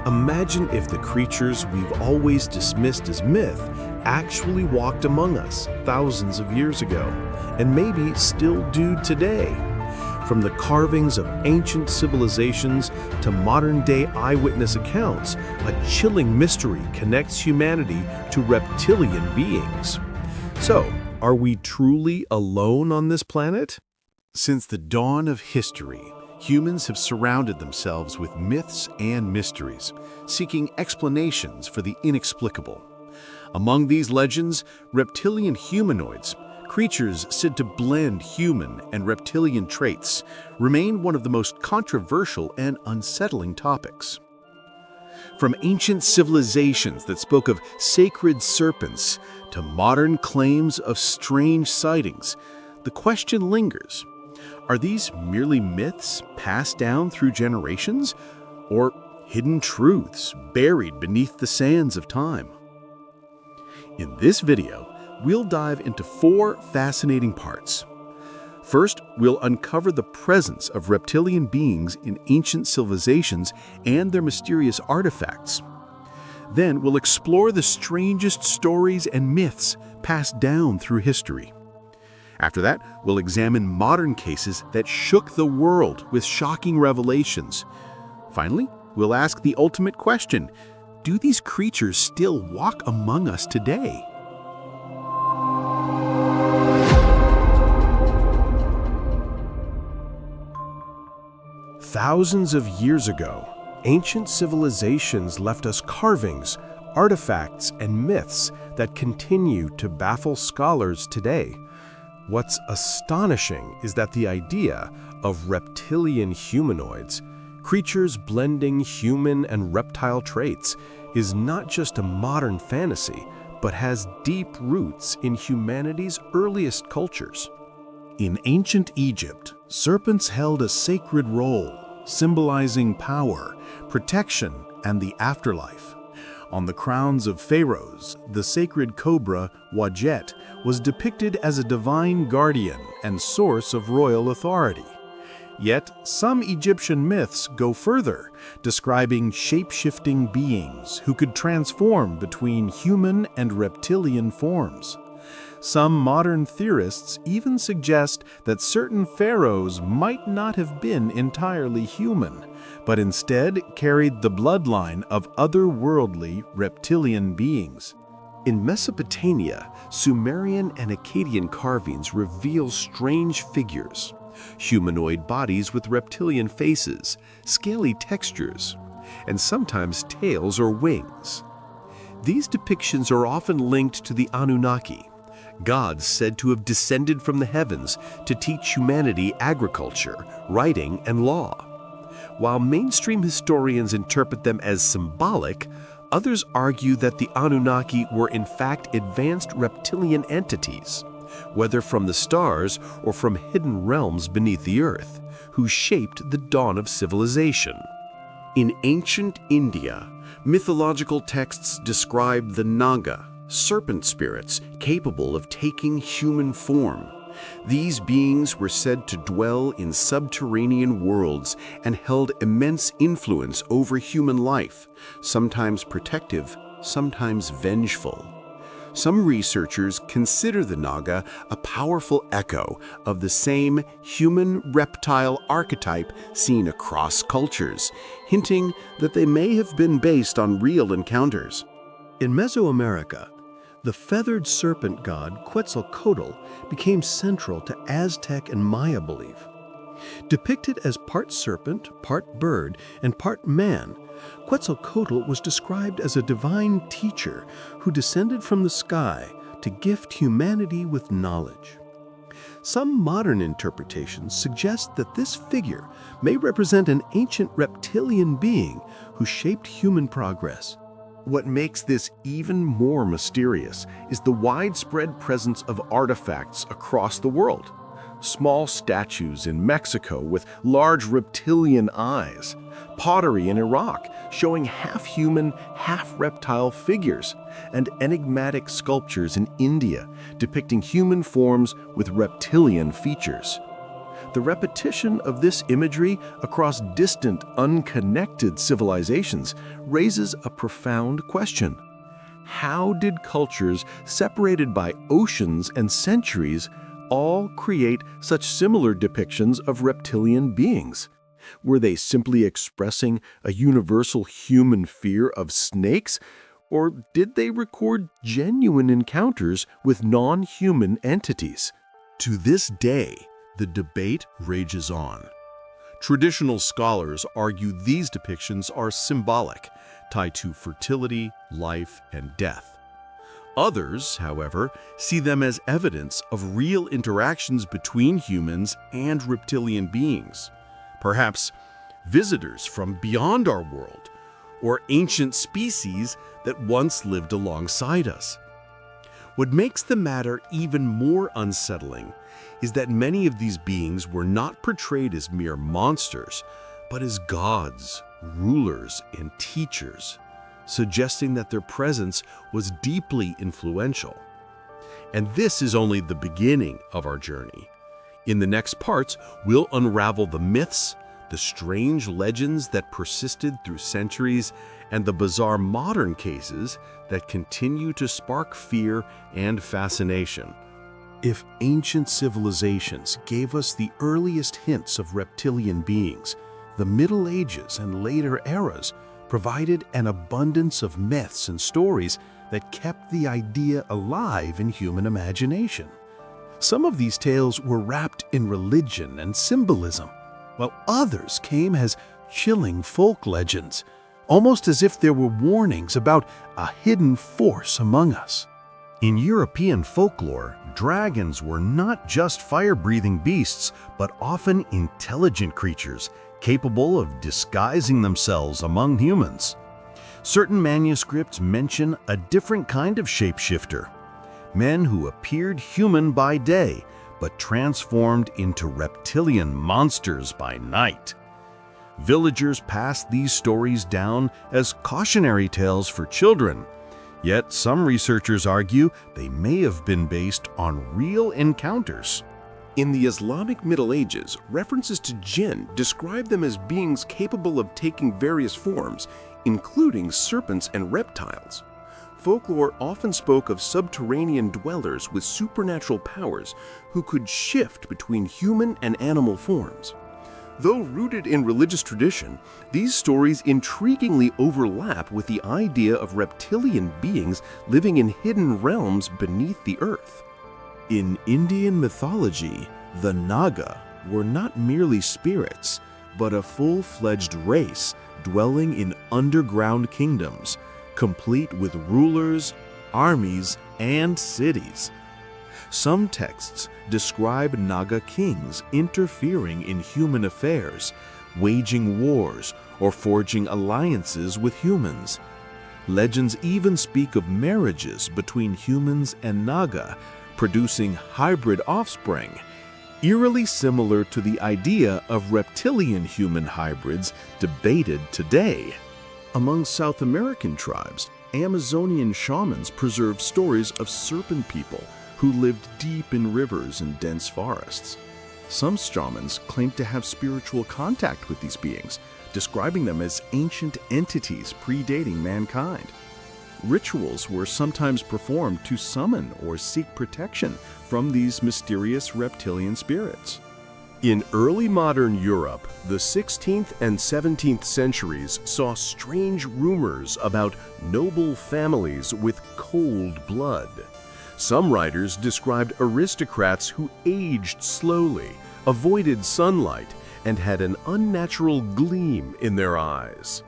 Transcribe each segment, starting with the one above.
Imagine if the creatures we've always dismissed as myth actually walked among us thousands of years ago, and maybe still do today. From the carvings of ancient civilizations to modern-day eyewitness accounts, a chilling mystery connects humanity to reptilian beings. So, are we truly alone on this planet? Since the dawn of history, humans have surrounded themselves with myths and mysteries, seeking explanations for the inexplicable. Among these legends, reptilian humanoids, creatures said to blend human and reptilian traits, remain one of the most controversial and unsettling topics. From ancient civilizations that spoke of sacred serpents to modern claims of strange sightings, the question lingers. Are these merely myths passed down through generations, or hidden truths buried beneath the sands of time? In this video, we'll dive into 4 fascinating parts. First, we'll uncover the presence of reptilian beings in ancient civilizations and their mysterious artifacts. Then we'll explore the strangest stories and myths passed down through history. After that, we'll examine modern cases that shook the world with shocking revelations. Finally, we'll ask the ultimate question: do these creatures still walk among us today? Thousands of years ago, ancient civilizations left us carvings, artifacts, and myths that continue to baffle scholars today. What's astonishing is that the idea of reptilian humanoids, creatures blending human and reptile traits, is not just a modern fantasy, but has deep roots in humanity's earliest cultures. In ancient Egypt, serpents held a sacred role, symbolizing power, protection, and the afterlife. On the crowns of pharaohs, the sacred cobra, Wadjet, was depicted as a divine guardian and source of royal authority. Yet, some Egyptian myths go further, describing shape-shifting beings who could transform between human and reptilian forms. Some modern theorists even suggest that certain pharaohs might not have been entirely human, but instead carried the bloodline of otherworldly reptilian beings. In Mesopotamia, Sumerian and Akkadian carvings reveal strange figures, humanoid bodies with reptilian faces, scaly textures, and sometimes tails or wings. These depictions are often linked to the Anunnaki, gods said to have descended from the heavens to teach humanity agriculture, writing, and law. While mainstream historians interpret them as symbolic, others argue that the Anunnaki were in fact advanced reptilian entities, whether from the stars or from hidden realms beneath the earth, who shaped the dawn of civilization. In ancient India, mythological texts describe the Naga, serpent spirits capable of taking human form. These beings were said to dwell in subterranean worlds and held immense influence over human life, sometimes protective, sometimes vengeful. Some researchers consider the Naga a powerful echo of the same human-reptile archetype seen across cultures, hinting that they may have been based on real encounters. In Mesoamerica, the feathered serpent god Quetzalcoatl became central to Aztec and Maya belief. Depicted as part serpent, part bird, and part man, Quetzalcoatl was described as a divine teacher who descended from the sky to gift humanity with knowledge. Some modern interpretations suggest that this figure may represent an ancient reptilian being who shaped human progress. What makes this even more mysterious is the widespread presence of artifacts across the world. Small statues in Mexico with large reptilian eyes, pottery in Iraq showing half-human, half-reptile figures, and enigmatic sculptures in India depicting human forms with reptilian features. The repetition of this imagery across distant, unconnected civilizations raises a profound question. How did cultures separated by oceans and centuries all create such similar depictions of reptilian beings? Were they simply expressing a universal human fear of snakes, or did they record genuine encounters with non-human entities? To this day, the debate rages on. Traditional scholars argue these depictions are symbolic, tied to fertility, life, and death. Others, however, see them as evidence of real interactions between humans and reptilian beings, perhaps visitors from beyond our world, or ancient species that once lived alongside us. What makes the matter even more unsettling is that many of these beings were not portrayed as mere monsters, but as gods, rulers, and teachers, suggesting that their presence was deeply influential. And this is only the beginning of our journey. In the next parts, we'll unravel the myths, the strange legends that persisted through centuries, and the bizarre modern cases that continue to spark fear and fascination. If ancient civilizations gave us the earliest hints of reptilian beings, the Middle Ages and later eras provided an abundance of myths and stories that kept the idea alive in human imagination. Some of these tales were wrapped in religion and symbolism, while others came as chilling folk legends, almost as if there were warnings about a hidden force among us. In European folklore, dragons were not just fire-breathing beasts, but often intelligent creatures capable of disguising themselves among humans. Certain manuscripts mention a different kind of shapeshifter, men who appeared human by day, but transformed into reptilian monsters by night. Villagers passed these stories down as cautionary tales for children, yet some researchers argue they may have been based on real encounters. In the Islamic Middle Ages, references to jinn describe them as beings capable of taking various forms, including serpents and reptiles. Folklore often spoke of subterranean dwellers with supernatural powers who could shift between human and animal forms. Though rooted in religious tradition, these stories intriguingly overlap with the idea of reptilian beings living in hidden realms beneath the earth. In Indian mythology, the Naga were not merely spirits, but a full-fledged race dwelling in underground kingdoms, complete with rulers, armies, and cities. Some texts describe Naga kings interfering in human affairs, waging wars, or forging alliances with humans. Legends even speak of marriages between humans and Naga, producing hybrid offspring, eerily similar to the idea of reptilian-human hybrids debated today. Among South American tribes, Amazonian shamans preserve stories of serpent people who lived deep in rivers and dense forests. Some shamans claim to have spiritual contact with these beings, describing them as ancient entities predating mankind. Rituals were sometimes performed to summon or seek protection from these mysterious reptilian spirits. In early modern Europe, the 16th and 17th centuries saw strange rumors about noble families with cold blood. Some writers described aristocrats who aged slowly, avoided sunlight, and had an unnatural gleam in their eyes.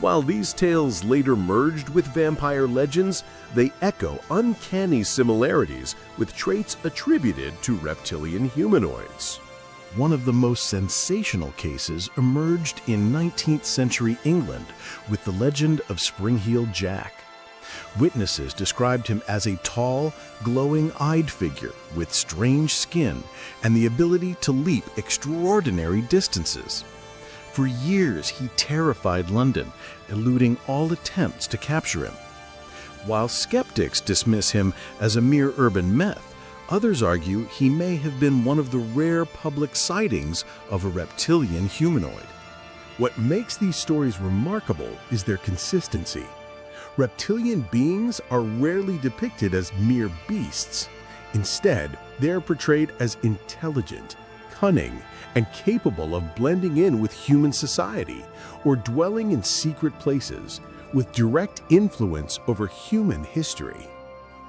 While these tales later merged with vampire legends, they echo uncanny similarities with traits attributed to reptilian humanoids. One of the most sensational cases emerged in 19th century England with the legend of Spring-Heeled Jack. Witnesses described him as a tall, glowing-eyed figure with strange skin and the ability to leap extraordinary distances. For years, he terrified London, eluding all attempts to capture him. While skeptics dismiss him as a mere urban myth, Others argue he may have been one of the rare public sightings of a reptilian humanoid. What makes these stories remarkable is their consistency. Reptilian beings are rarely depicted as mere beasts. Instead, they are portrayed as intelligent, cunning, and capable of blending in with human society or dwelling in secret places with direct influence over human history.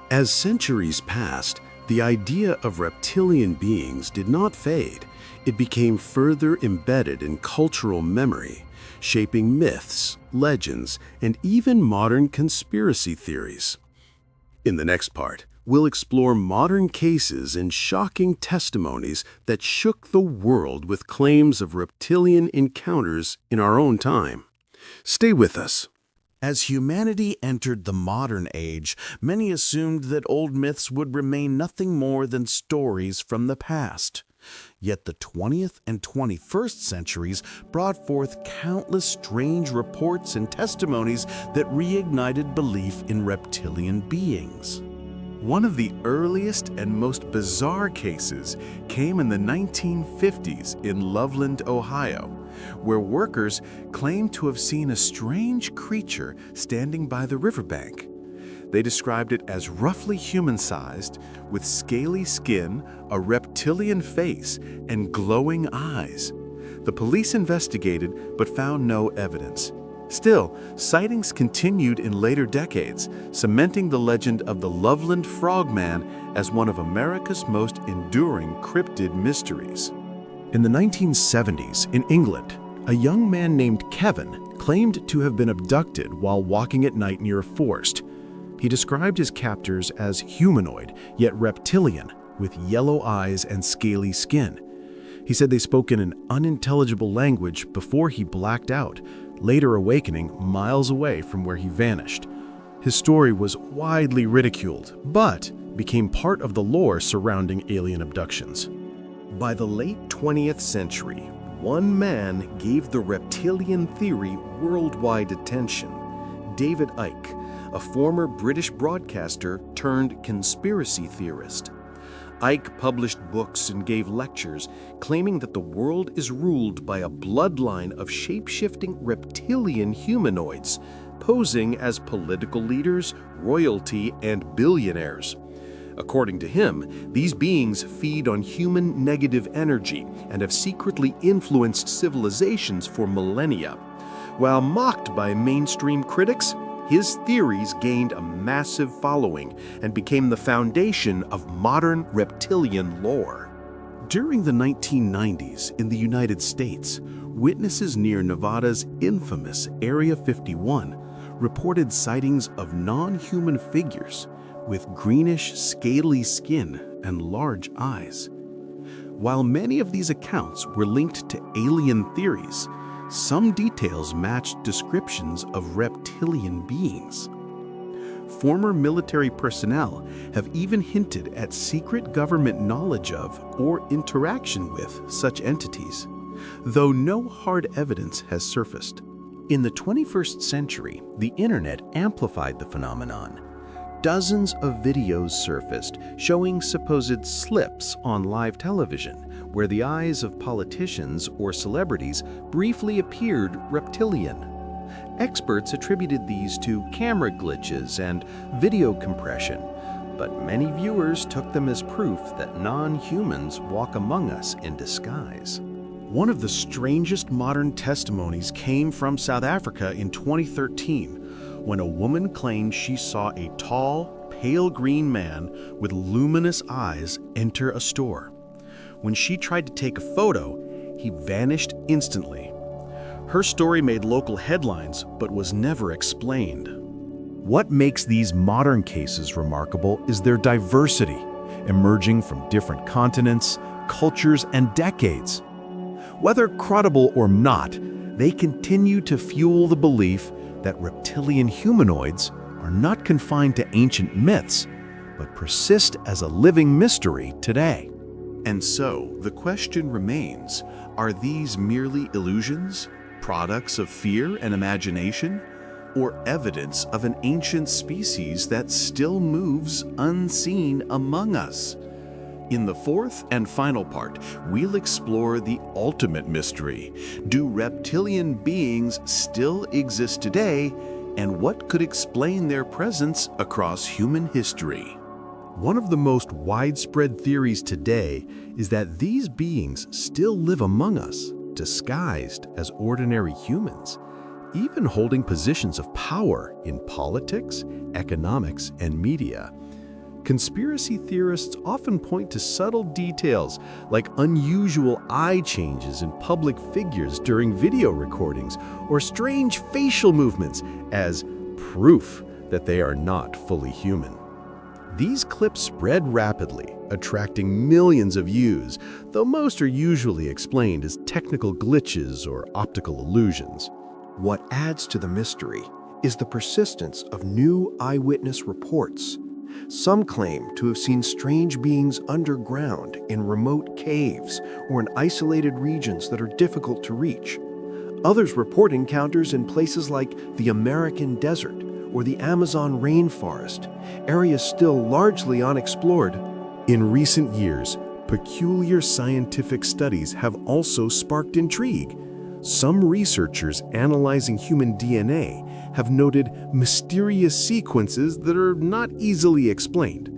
As centuries passed, the idea of reptilian beings did not fade. It became further embedded in cultural memory, shaping myths, legends, and even modern conspiracy theories. In the next part, we'll explore modern cases and shocking testimonies that shook the world with claims of reptilian encounters in our own time. Stay with us. As humanity entered the modern age, many assumed that old myths would remain nothing more than stories from the past. Yet the 20th and 21st centuries brought forth countless strange reports and testimonies that reignited belief in reptilian beings. One of the earliest and most bizarre cases came in the 1950s in Loveland, Ohio, where workers claimed to have seen a strange creature standing by the riverbank. They described it as roughly human-sized, with scaly skin, a reptilian face, and glowing eyes. The police investigated but found no evidence. Still, sightings continued in later decades, cementing the legend of the Loveland Frogman as one of America's most enduring cryptid mysteries. In the 1970s, in England, a young man named Kevin claimed to have been abducted while walking at night near a forest. He described his captors as humanoid, yet reptilian, with yellow eyes and scaly skin. He said they spoke in an unintelligible language before he blacked out, later awakening miles away from where he vanished. His story was widely ridiculed, but became part of the lore surrounding alien abductions. By the late 20th century, one man gave the reptilian theory worldwide attention: David Icke, a former British broadcaster turned conspiracy theorist. Icke published books and gave lectures claiming that the world is ruled by a bloodline of shape-shifting reptilian humanoids, posing as political leaders, royalty, and billionaires. According to him, these beings feed on human negative energy and have secretly influenced civilizations for millennia. While mocked by mainstream critics, his theories gained a massive following and became the foundation of modern reptilian lore. During the 1990s in the United States, witnesses near Nevada's infamous Area 51 reported sightings of non-human figures with greenish, scaly skin and large eyes. While many of these accounts were linked to alien theories, some details matched descriptions of reptilian beings. Former military personnel have even hinted at secret government knowledge of or interaction with such entities, though no hard evidence has surfaced. In the 21st century, the internet amplified the phenomenon. Dozens of videos surfaced showing supposed slips on live television, where the eyes of politicians or celebrities briefly appeared reptilian. Experts attributed these to camera glitches and video compression, but many viewers took them as proof that non-humans walk among us in disguise. One of the strangest modern testimonies came from South Africa in 2013, when a woman claimed she saw a tall, pale green man with luminous eyes enter a store. When she tried to take a photo, he vanished instantly. Her story made local headlines, but was never explained. What makes these modern cases remarkable is their diversity, emerging from different continents, cultures, and decades. Whether credible or not, they continue to fuel the belief that reptilian humanoids are not confined to ancient myths, but persist as a living mystery today. And so, the question remains, are these merely illusions, products of fear and imagination, or evidence of an ancient species that still moves unseen among us? In the fourth and final part, we'll explore the ultimate mystery. Do reptilian beings still exist today, and what could explain their presence across human history? One of the most widespread theories today is that these beings still live among us, disguised as ordinary humans, even holding positions of power in politics, economics, and media. Conspiracy theorists often point to subtle details like unusual eye changes in public figures during video recordings or strange facial movements as proof that they are not fully human. These clips spread rapidly, attracting millions of views, though most are usually explained as technical glitches or optical illusions. What adds to the mystery is the persistence of new eyewitness reports. Some claim to have seen strange beings underground in remote caves or in isolated regions that are difficult to reach. Others report encounters in places like the American desert or the Amazon rainforest, areas still largely unexplored. In recent years, peculiar scientific studies have also sparked intrigue. Some researchers analyzing human DNA have noted mysterious sequences that are not easily explained.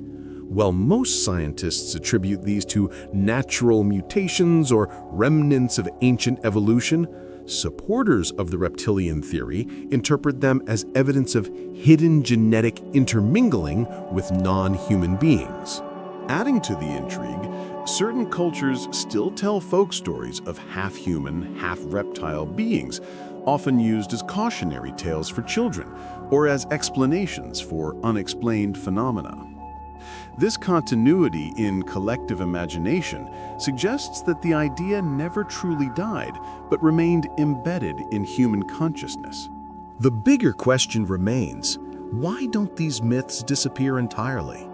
While most scientists attribute these to natural mutations or remnants of ancient evolution, supporters of the reptilian theory interpret them as evidence of hidden genetic intermingling with non-human beings. Adding to the intrigue, certain cultures still tell folk stories of half-human, half-reptile beings, often used as cautionary tales for children or as explanations for unexplained phenomena. This continuity in collective imagination suggests that the idea never truly died, but remained embedded in human consciousness. The bigger question remains, why don't these myths disappear entirely?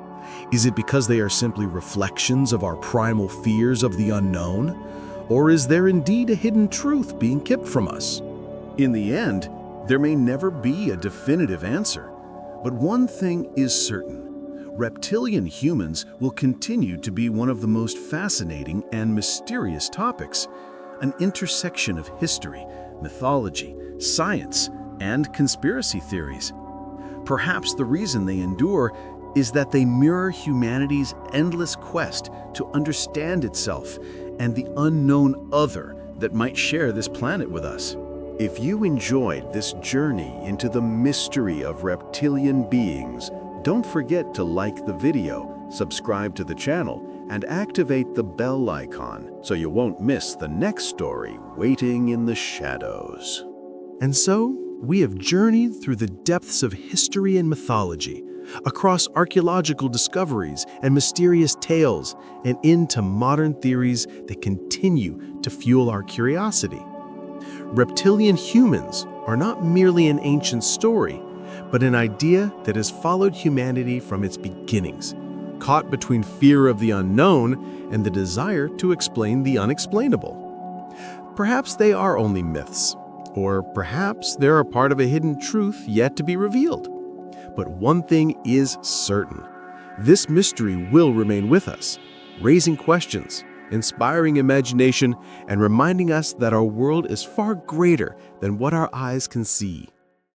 Is it because they are simply reflections of our primal fears of the unknown? Or is there indeed a hidden truth being kept from us? In the end, there may never be a definitive answer, but one thing is certain. Reptilian humans will continue to be one of the most fascinating and mysterious topics, an intersection of history, mythology, science, and conspiracy theories. Perhaps the reason they endure is that they mirror humanity's endless quest to understand itself and the unknown other that might share this planet with us. If you enjoyed this journey into the mystery of reptilian beings, don't forget to like the video, subscribe to the channel, and activate the bell icon so you won't miss the next story waiting in the shadows. And so, we have journeyed through the depths of history and mythology, across archaeological discoveries and mysterious tales, and into modern theories that continue to fuel our curiosity. Reptilian humans are not merely an ancient story, but an idea that has followed humanity from its beginnings, caught between fear of the unknown and the desire to explain the unexplainable. Perhaps they are only myths, or perhaps they're a part of a hidden truth yet to be revealed. But one thing is certain: this mystery will remain with us, raising questions, inspiring imagination, and reminding us that our world is far greater than what our eyes can see.